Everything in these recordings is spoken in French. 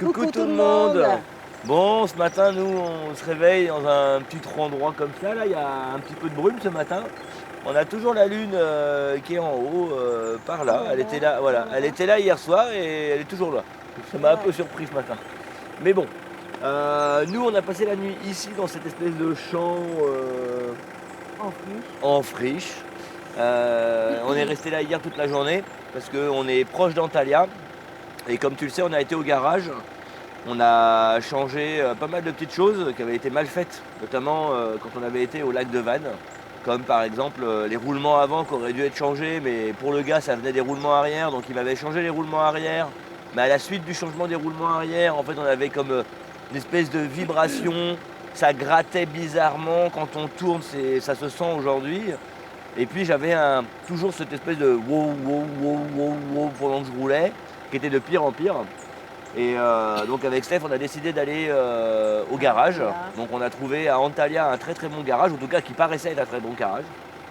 Coucou tout le monde. Bon, ce matin, nous, on se réveille dans un petit endroit comme ça. Là, il y a un petit peu de brume ce matin. On a toujours la lune qui est en haut, par là. Elle était là, voilà. Elle était là hier soir et elle est toujours là. Ça m'a un peu surpris ce matin. Mais bon, nous, on a passé la nuit ici, dans cette espèce de champ en friche. On est resté là hier toute la journée parce qu'on est proche d'Antalya. Et comme tu le sais, on a été au garage. On a changé pas mal de petites choses qui avaient été mal faites, notamment quand on avait été au lac de Vannes, comme par exemple les roulements avant qui auraient dû être changés, mais pour le gars ça venait des roulements arrière, donc il m'avait changé les roulements arrière. Mais à la suite du changement des roulements arrière, en fait on avait comme une espèce de vibration, ça grattait bizarrement, quand on tourne ça se sent aujourd'hui. Et puis j'avais toujours cette espèce de wow, wow, wow, wow, wow pendant que je roulais, qui était de pire en pire. Et donc avec Steph, on a décidé d'aller au garage. Donc on a trouvé à Antalya un très très bon garage, en tout cas qui paraissait être un très bon garage.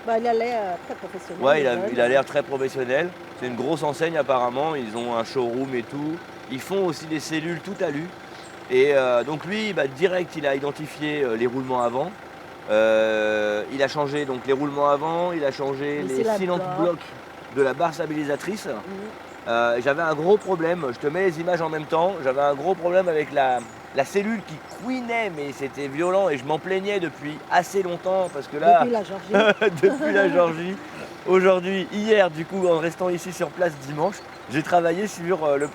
Bah, il a l'air très professionnel. Ouais, il a l'air très professionnel. C'est une grosse enseigne apparemment, ils ont un showroom et tout. Ils font aussi des cellules tout à lu. Et donc lui, direct, il a identifié les roulements avant. Il a changé donc les roulements avant, il a changé les cylindres blocs de la barre stabilisatrice. J'avais un gros problème, je te mets les images en même temps, j'avais un gros problème avec la cellule qui couinait, mais c'était violent et je m'en plaignais depuis assez longtemps parce que là, depuis la Georgie. depuis la Georgie, aujourd'hui, hier du coup en restant ici sur place dimanche, j'ai travaillé sur le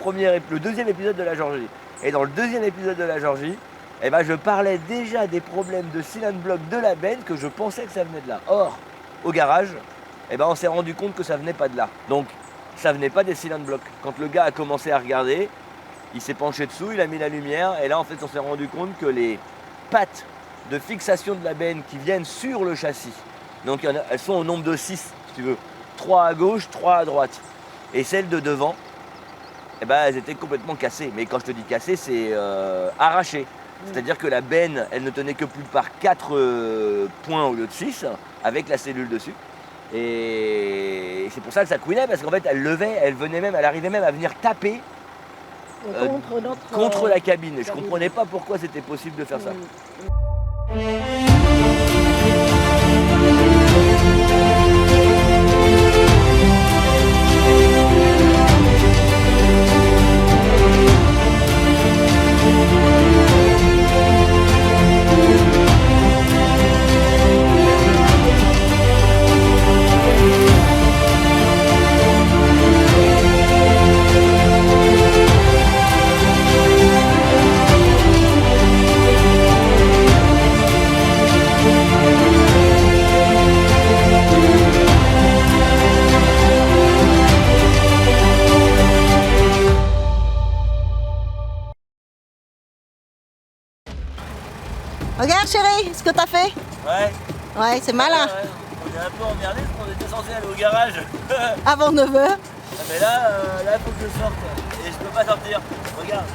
deuxième épisode de la Georgie. Et dans le deuxième épisode de la Georgie, je parlais déjà des problèmes de cylindre bloc de la benne que je pensais que ça venait de là. Or, au garage, on s'est rendu compte que ça venait pas de là. Donc, ça venait pas des cylindres blocs. Quand le gars a commencé à regarder, il s'est penché dessous, il a mis la lumière et là en fait on s'est rendu compte que les pattes de fixation de la benne qui viennent sur le châssis, donc elles sont au nombre de 6 si tu veux, 3 à gauche, 3 à droite. Et celles de devant, elles étaient complètement cassées. Mais quand je te dis cassées, c'est arraché. C'est-à-dire que la benne, elle ne tenait que plus par 4 points au lieu de 6, avec la cellule dessus. Et c'est pour ça que ça couinait, parce qu'en fait elle arrivait même à venir taper contre la cabine. Et je ne comprenais pas pourquoi c'était possible de faire ça. Regarde chérie, ce que t'as fait. Ouais. Ouais, c'est malin. Ouais. On est un peu emmerdés parce qu'on était censé aller au garage. Avant 9h. Mais là, il faut que je sorte. Et je peux pas sortir. Regarde.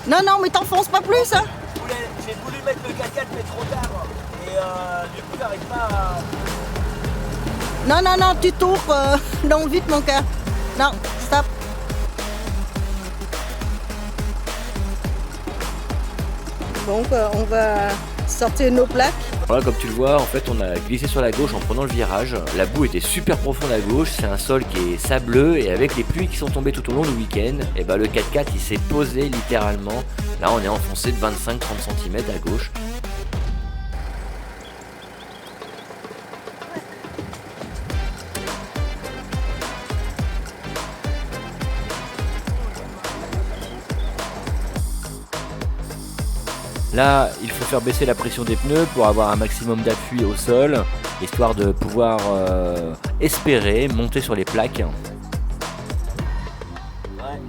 Non, mais t'enfonces pas plus. Hein. J'ai voulu mettre le 4x4 mais trop tard. Et du coup, j'arrive pas à... Non, tu tournes. Non, vite mon cœur. Non, stop. Donc on va sortir nos plaques. Voilà, comme tu le vois, en fait on a glissé sur la gauche en prenant le virage. La boue était super profonde à gauche, c'est un sol qui est sableux et avec les pluies qui sont tombées tout au long du week-end, le 4x4 il s'est posé littéralement. Là on est enfoncé de 25-30 cm à gauche. Là, il faut faire baisser la pression des pneus pour avoir un maximum d'appui au sol, histoire de pouvoir espérer monter sur les plaques. Ouais.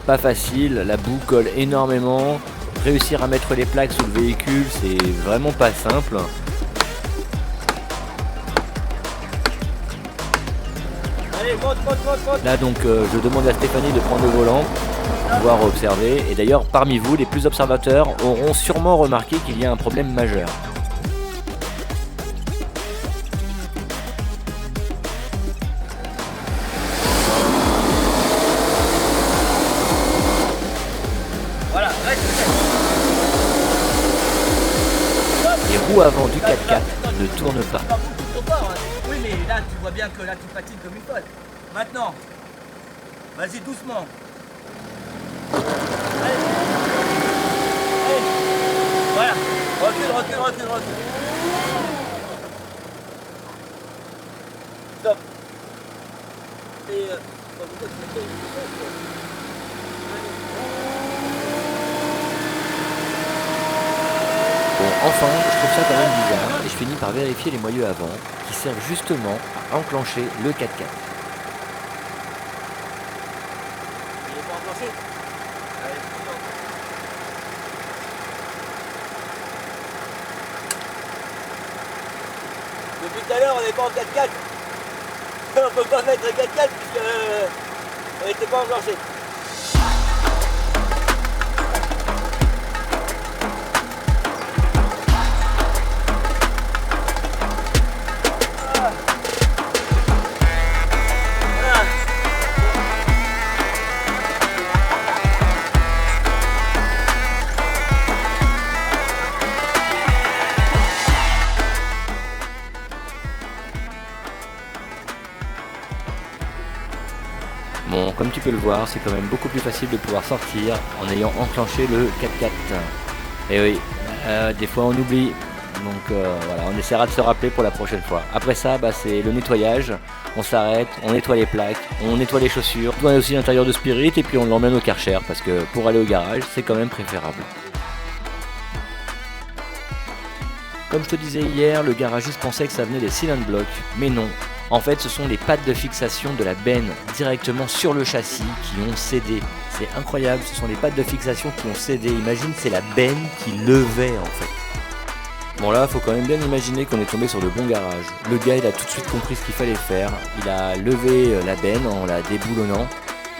Pas facile, la boue colle énormément. Réussir à mettre les plaques sous le véhicule, c'est vraiment pas simple. Là donc je demande à Stéphanie de prendre le volant, pouvoir observer. Et d'ailleurs parmi vous, les plus observateurs auront sûrement remarqué qu'il y a un problème majeur. roue avant du 4x4 ne tourne pas. Oui, mais là, tu vois bien que là, tu patines comme une folle. Maintenant, vas-y doucement. Allez. Allez. Voilà. Recule. Stop. Et pourquoi tu mets Bon, enfin, je trouve ça quand même bizarre et je finis par vérifier les moyeux avant qui servent justement à enclencher le 4x4. Il est pas enclenché. Allez, depuis tout à l'heure, on n'est pas en 4x4. On peut pas mettre 4x4 puisque elle n'était pas enclenchée. Bon, comme tu peux le voir, c'est quand même beaucoup plus facile de pouvoir sortir en ayant enclenché le 4x4. Et oui, des fois on oublie, donc voilà, on essaiera de se rappeler pour la prochaine fois. Après ça, c'est le nettoyage, on s'arrête, on nettoie les plaques, on nettoie les chaussures, on nettoie aussi l'intérieur de Spirit et puis on l'emmène au Karcher parce que pour aller au garage, c'est quand même préférable. Comme je te disais hier, le garagiste pensait que ça venait des cylinder blocks, mais non. En fait, ce sont les pattes de fixation de la benne directement sur le châssis qui ont cédé. C'est incroyable, ce sont les pattes de fixation qui ont cédé. Imagine, c'est la benne qui levait en fait. Bon là, faut quand même bien imaginer qu'on est tombé sur le bon garage. Le gars, il a tout de suite compris ce qu'il fallait faire. Il a levé la benne en la déboulonnant.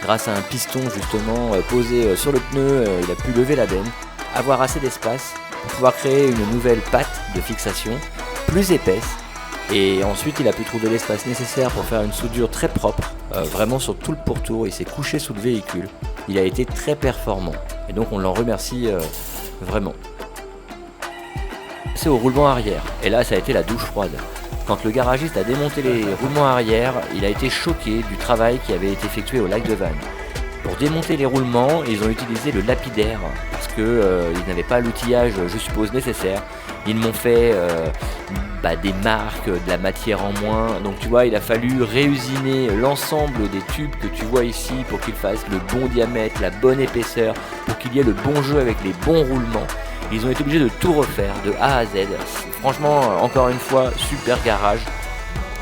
Grâce à un piston justement posé sur le pneu, il a pu lever la benne, avoir assez d'espace pour pouvoir créer une nouvelle patte de fixation plus épaisse. Et ensuite, il a pu trouver l'espace nécessaire pour faire une soudure très propre, vraiment sur tout le pourtour. Il s'est couché sous le véhicule. Il a été très performant. Et donc, on l'en remercie vraiment. C'est au roulement arrière. Et là, ça a été la douche froide. Quand le garagiste a démonté les roulements arrière, il a été choqué du travail qui avait été effectué au lac de Vannes. Pour démonter les roulements, ils ont utilisé le lapidaire parce qu'ils n'avaient pas l'outillage, je suppose, nécessaire. Ils m'ont fait des marques, de la matière en moins. Donc tu vois, il a fallu réusiner l'ensemble des tubes que tu vois ici pour qu'ils fassent le bon diamètre, la bonne épaisseur, pour qu'il y ait le bon jeu avec les bons roulements. Ils ont été obligés de tout refaire de A à Z. Franchement, encore une fois, super garage.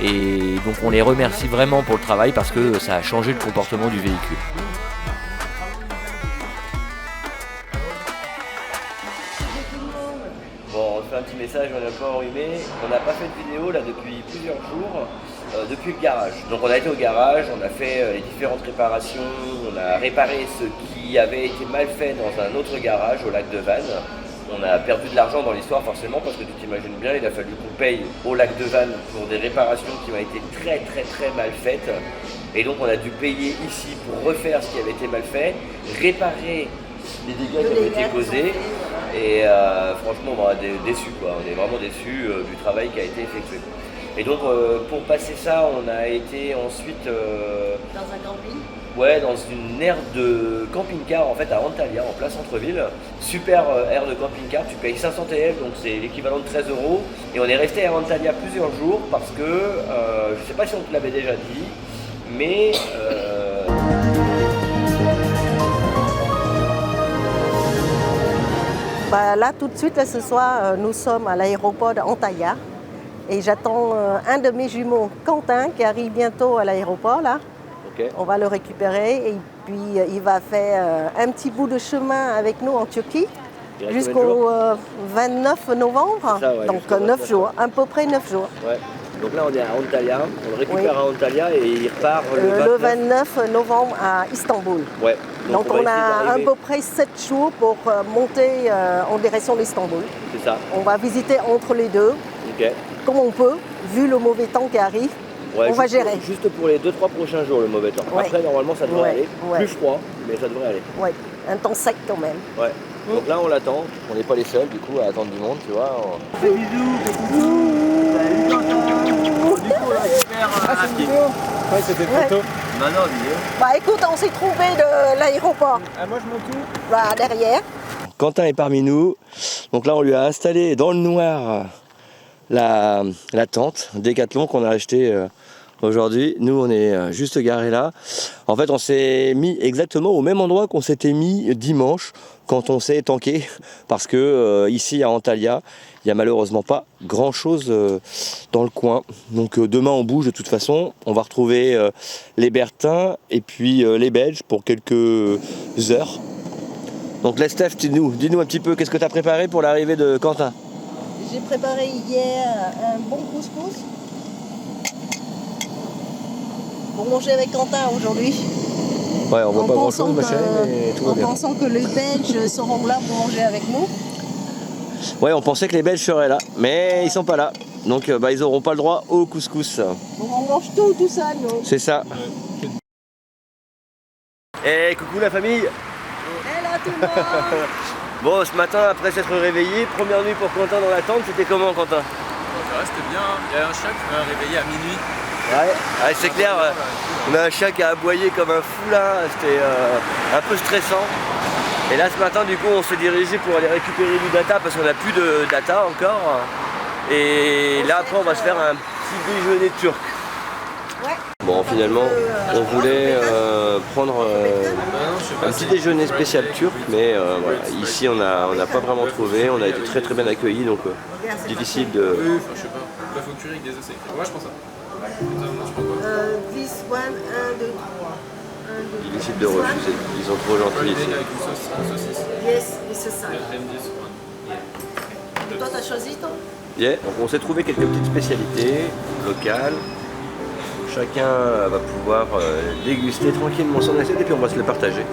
Et donc on les remercie vraiment pour le travail parce que ça a changé le comportement du véhicule. Bon, on fait un petit message, on est un peu enrhumé. On n'a pas fait de vidéo là depuis plusieurs jours, depuis le garage. Donc on a été au garage, on a fait les différentes réparations, on a réparé ce qui avait été mal fait dans un autre garage au lac de Vannes. On a perdu de l'argent dans l'histoire forcément parce que tu t'imagines bien, il a fallu qu'on paye au lac de Vannes pour des réparations qui ont été très mal faites. Et donc on a dû payer ici pour refaire ce qui avait été mal fait, réparer les dégâts qui avaient été causés. Et franchement, on est déçus quoi. On est vraiment déçus du travail qui a été effectué. Et donc pour passer ça, on a été ensuite Dans un camping. Ouais, dans une aire de camping-car en fait à Antalya, en plein centre-ville. Super aire de camping-car, tu payes 500 TL, donc c'est l'équivalent de 13 €. Et on est resté à Antalya plusieurs jours parce que, je sais pas si on te l'avait déjà dit, mais... Là, tout de suite, là, ce soir, nous sommes à l'aéroport d'Antalya. Et j'attends un de mes jumeaux, Quentin, qui arrive bientôt à l'aéroport là. Okay. On va le récupérer et puis il va faire un petit bout de chemin avec nous en Turquie jusqu'au 29 novembre. Ça, ouais, donc 9 jours, à peu près 9 jours. Ouais. Donc là on est à Antalya, on le récupère à Antalya et il repart le 29 novembre à Istanbul. Ouais. Donc on a à peu près 7 jours pour monter en direction d'Istanbul. C'est ça. On va visiter entre les deux, comme on peut, vu le mauvais temps qui arrive. Ouais, on va gérer. Juste pour les 2-3 prochains jours le mauvais temps. Ouais. Après normalement ça devrait aller. Ouais. Plus froid, mais ça devrait aller. Oui, un temps sec quand même. Ouais. Donc là on l'attend, on n'est pas les seuls du coup à attendre du monde, tu vois. Fais bisous, salut Quentin. Du coup on récupère un pied. Ouais, c'était photo. Maintenant vidéo. Bah écoute, on s'est trouvé de l'aéroport. Ah, moi je m'occupe. Bah derrière. Quentin est parmi nous, donc là on lui a installé dans le noir la tente Décathlon qu'on a acheté aujourd'hui. Nous on est juste garé là. En fait on s'est mis exactement au même endroit qu'on s'était mis dimanche quand on s'est tanké, parce que ici à Antalya il n'y a malheureusement pas grand chose dans le coin. Donc demain on bouge de toute façon, on va retrouver les Bertins et puis les Belges pour quelques heures. Donc les Steph, dis-nous un petit peu qu'est-ce que tu as préparé pour l'arrivée de Quentin. J'ai préparé hier un bon couscous pour manger avec Quentin aujourd'hui. Ouais, on voit En pas grand pensant chose ma que- chérie, mais tout va En bien. pensant que les Belges seront là pour manger avec nous. Ouais, on pensait que les Belges seraient là, mais ils sont pas là. Donc ils auront pas le droit au couscous. Donc on mange tout ça, nous. C'est ça. Et coucou la famille. Et là, tout le monde. Bon, ce matin, après s'être réveillé, première nuit pour Quentin dans la tente, c'était comment Quentin? Ça c'était bien, il y a un chat qui m'a réveillé à minuit. Ouais, c'est clair, on a un chat qui a aboyé comme un fou là, c'était un peu stressant. Et là ce matin du coup on s'est dirigé pour aller récupérer du data parce qu'on n'a plus de data encore. Et là après on va se faire un petit déjeuner turc. Ouais. Bon finalement on voulait prendre un petit déjeuner spécial turc, mais voilà, ici on n'a pas vraiment trouvé, on a été très bien accueillis, donc difficile de... Oui, enfin je sais pas. Là faut cuire avec des œufs, c'est écrit. Ouais, je prends ça. Je prends quoi? This one, 1, 2, 3. difficile de refuser, ils sont trop gentils ici. Avec une saucisse. Yes, it's a side. M10 one. Et toi, t'as choisi ton? Yeah. Donc on s'est trouvé quelques petites spécialités locales. Chacun va pouvoir déguster tranquillement son assiette et puis on va se le partager.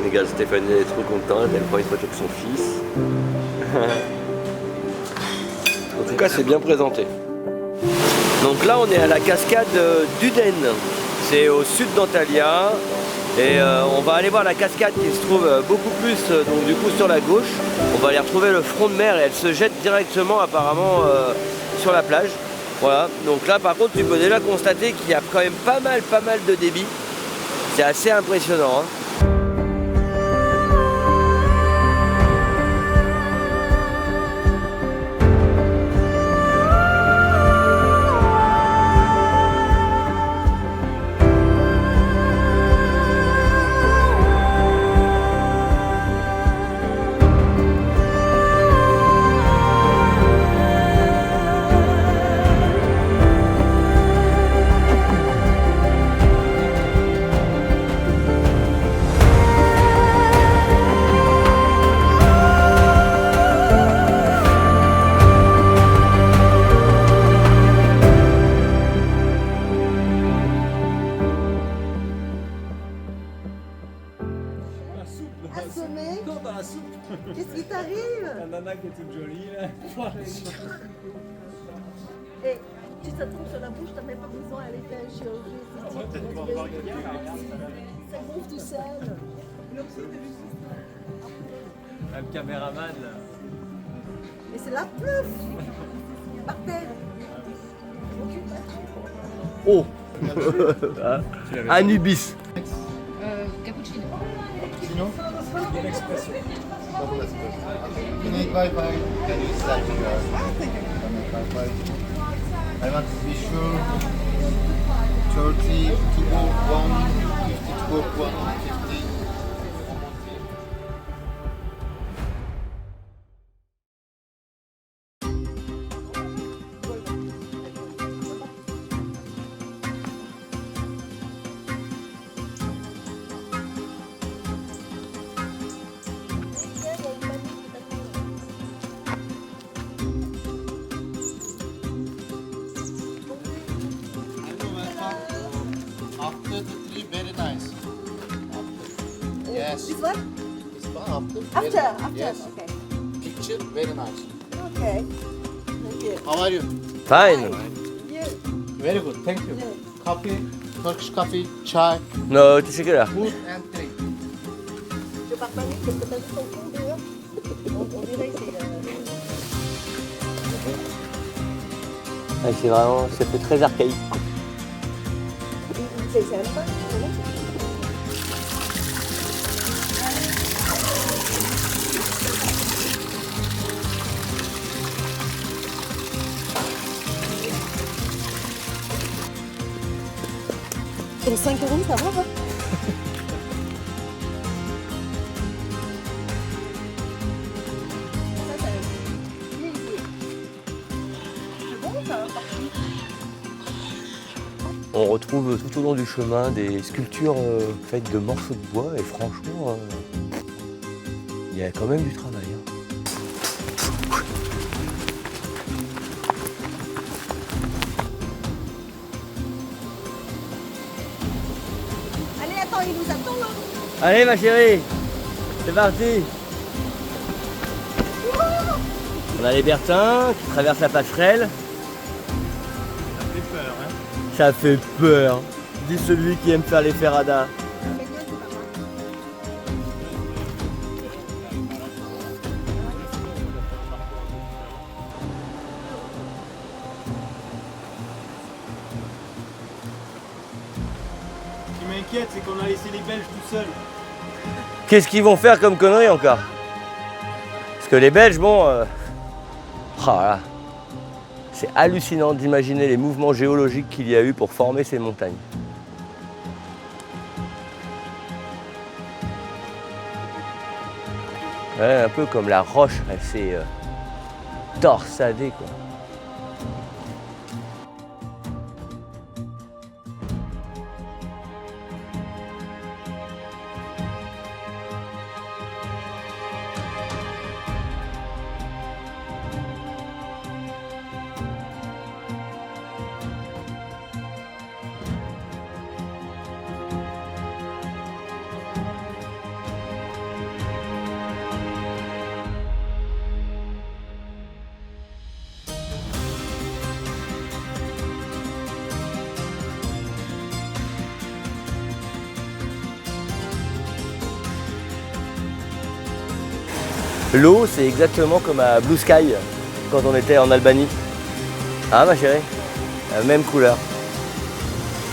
Regarde, Stéphanie elle est trop contente, elle prend une photo de son fils. En tout cas c'est bien présenté. Donc là on est à la cascade d'Uden. C'est au sud d'Antalya. Et on va aller voir la cascade qui se trouve beaucoup plus donc du coup sur la gauche. On va aller retrouver le front de mer et elle se jette directement apparemment sur la plage. Voilà, donc là par contre tu peux déjà constater qu'il y a quand même pas mal de débit. C'est assez impressionnant. Hein. Assommé. Dans la soupe. Qu'est-ce qui t'arrive? La nana qui est toute jolie là. Et tu te trouves sur la bouche, t'as même pas besoin d'aller faire une chirurgie. Ça gonfle tout seul. Le caméraman là. Et c'est la plouf. Par terre. Oh Anubis. Cappuccino. Quelle expression. You need Wi-Fi, can use that here. Wi-Fi. I want to be sure 30 to go 150 to go 150. After the tree, very nice. After. Yes. This one? This one after. After. Yes. Okay. Picture, very nice. Okay. Thank you. How are you? Fine. You. Very good, thank you. Coffee, Turkish coffee, chai, No, teşekkürler. food and drink. le pare-balai, parce que t'as vu son fond dehors. On dirait que c'est... C'est vraiment, ça fait très archaïque. C'est sympa. Pour 5 euros, ça va, hein? On retrouve tout au long du chemin des sculptures faites de morceaux de bois et franchement, il y a quand même du travail. Allez, attends, il nous attend là. Allez ma chérie, c'est parti. On a les Bertins qui traversent la passerelle. Ça fait peur, hein. Ça fait peur, dit celui qui aime faire les ferradas. Ce qui m'inquiète, c'est qu'on a laissé les Belges tout seuls. Qu'est-ce qu'ils vont faire comme conneries encore? Parce que les Belges, bon... oh là, c'est hallucinant d'imaginer les mouvements géologiques qu'il y a eu pour former ces montagnes. Ouais, un peu comme la roche, elle s'est torsadée, quoi. L'eau, c'est exactement comme à Blue Sky, quand on était en Albanie. Ah ma chérie, la même couleur.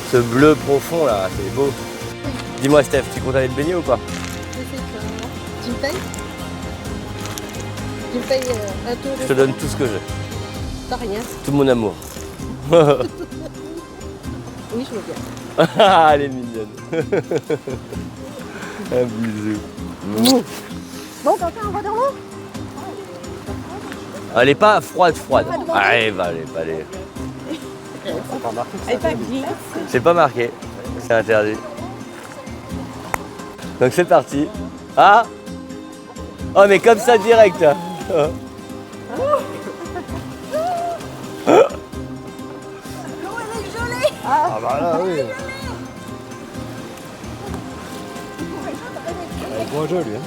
Ce bleu profond là, c'est beau. Dis-moi Steph, tu comptes aller te baigner ou pas? Tu me payes? Tu me payes un tour de... Je te donne tout ce que j'ai, T'as rien. tout mon amour. Oui, je veux bien. Ah, elle est mignonne. Un bisou. Bon, Quentin, on va dans l'eau? Elle est pas froide. Allez, allez. Elle est pas glisse. C'est pas marqué, c'est interdit. Donc c'est parti. Ah! Oh mais comme ça direct. Ah bah là, oui. Il est bon jeu, lui. Hein.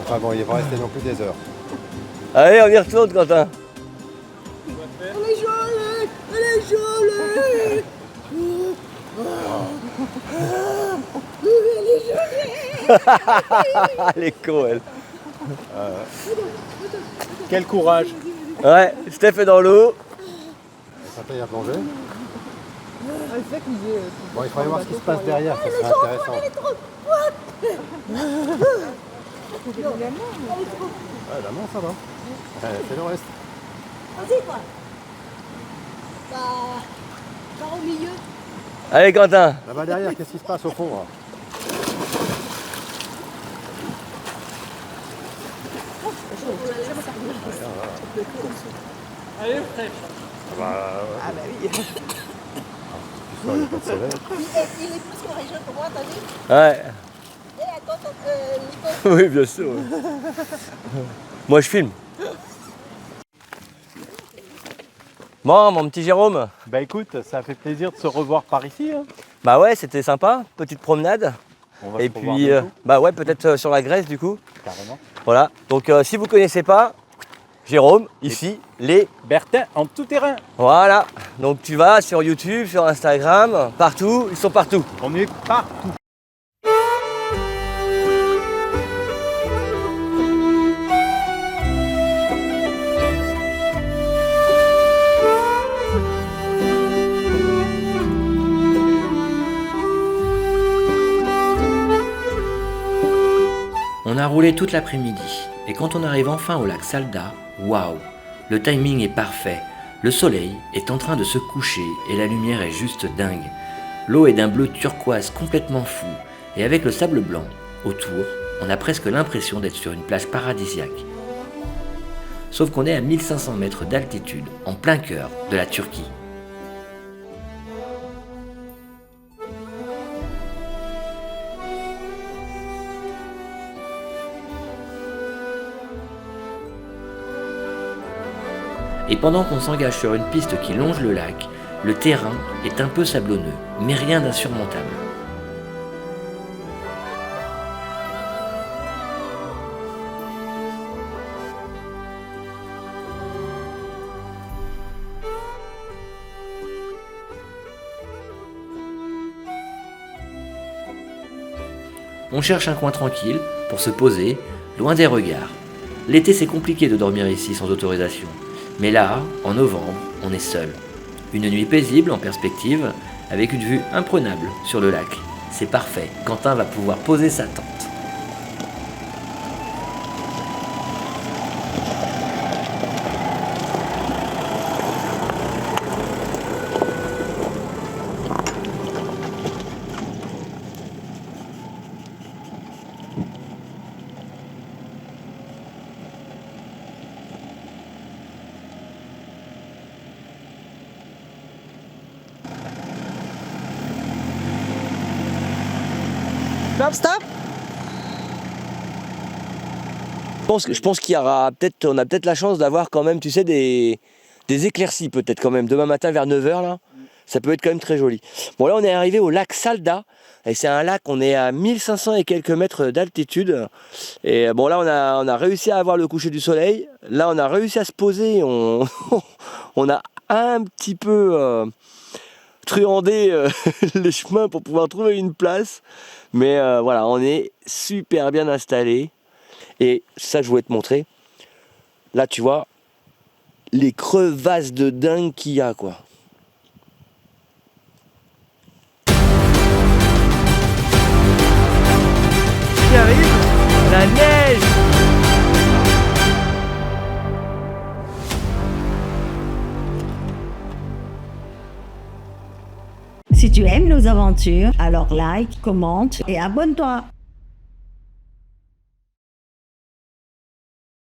Enfin bon, il va rester non plus des heures. Allez, on y retourne Quentin. Elle est con elle. Quel courage. Ouais, Steph est dans l'eau. Ça paye à plonger. Bon, il faudrait voir ce qui se passe derrière, ça serait intéressant. Ah, la main, ça va. C'est le reste. Vas-y, quoi. Bah, par au milieu. Allez Quentin. Là-bas derrière, qu'est-ce qui se passe au fond là? Allez, fraîche. Ah bah oui. Tu sors, il n'y a pas de soleil. Il est plus courageux que moi, t'as vu? Ouais. Et attends, Nico. Oui, bien sûr. Moi je filme. Bon, mon petit Jérôme. Bah écoute, ça fait plaisir de se revoir par ici. Hein. Bah ouais, c'était sympa, petite promenade. On va Et se revoir puis, bientôt, bah ouais, peut-être sur la Grèce du coup. carrément. Voilà. Donc si vous connaissez pas, Jérôme, ici, les... Bertin en tout terrain. Voilà. Donc tu vas sur YouTube, sur Instagram, partout, ils sont partout. On est partout. a roulé toute l'après-midi, et quand on arrive enfin au lac Salda, waouh, le timing est parfait. Le soleil est en train de se coucher et la lumière est juste dingue. L'eau est d'un bleu turquoise complètement fou, et avec le sable blanc autour, on a presque l'impression d'être sur une plage paradisiaque. Sauf qu'on est à 1500 mètres d'altitude, en plein cœur de la Turquie. Et pendant qu'on s'engage sur une piste qui longe le lac, le terrain est un peu sablonneux, mais rien d'insurmontable. On cherche un coin tranquille pour se poser, loin des regards. L'été, c'est compliqué de dormir ici sans autorisation. Mais là, en novembre, on est seul. Une nuit paisible en perspective, avec une vue imprenable sur le lac. C'est parfait, Quentin va pouvoir poser sa tente. Stop. Je pense qu'il y aura on a peut-être la chance d'avoir quand même, tu sais, des éclaircies peut-être quand même. Demain matin vers 9h là, ça peut être quand même très joli. Bon là on est arrivé au lac Salda, et c'est un lac, on est à 1500 et quelques mètres d'altitude. Et bon là on a réussi à avoir le coucher du soleil. Là on a réussi à se poser, on a un petit peu truandé les chemins pour pouvoir trouver une place. Mais voilà, on est super bien installé. Et ça, je voulais te montrer. Là, tu vois, les crevasses de dingue qu'il y a, quoi. Qui arrive, la neige. Si tu aimes nos aventures, alors like, commente et abonne-toi.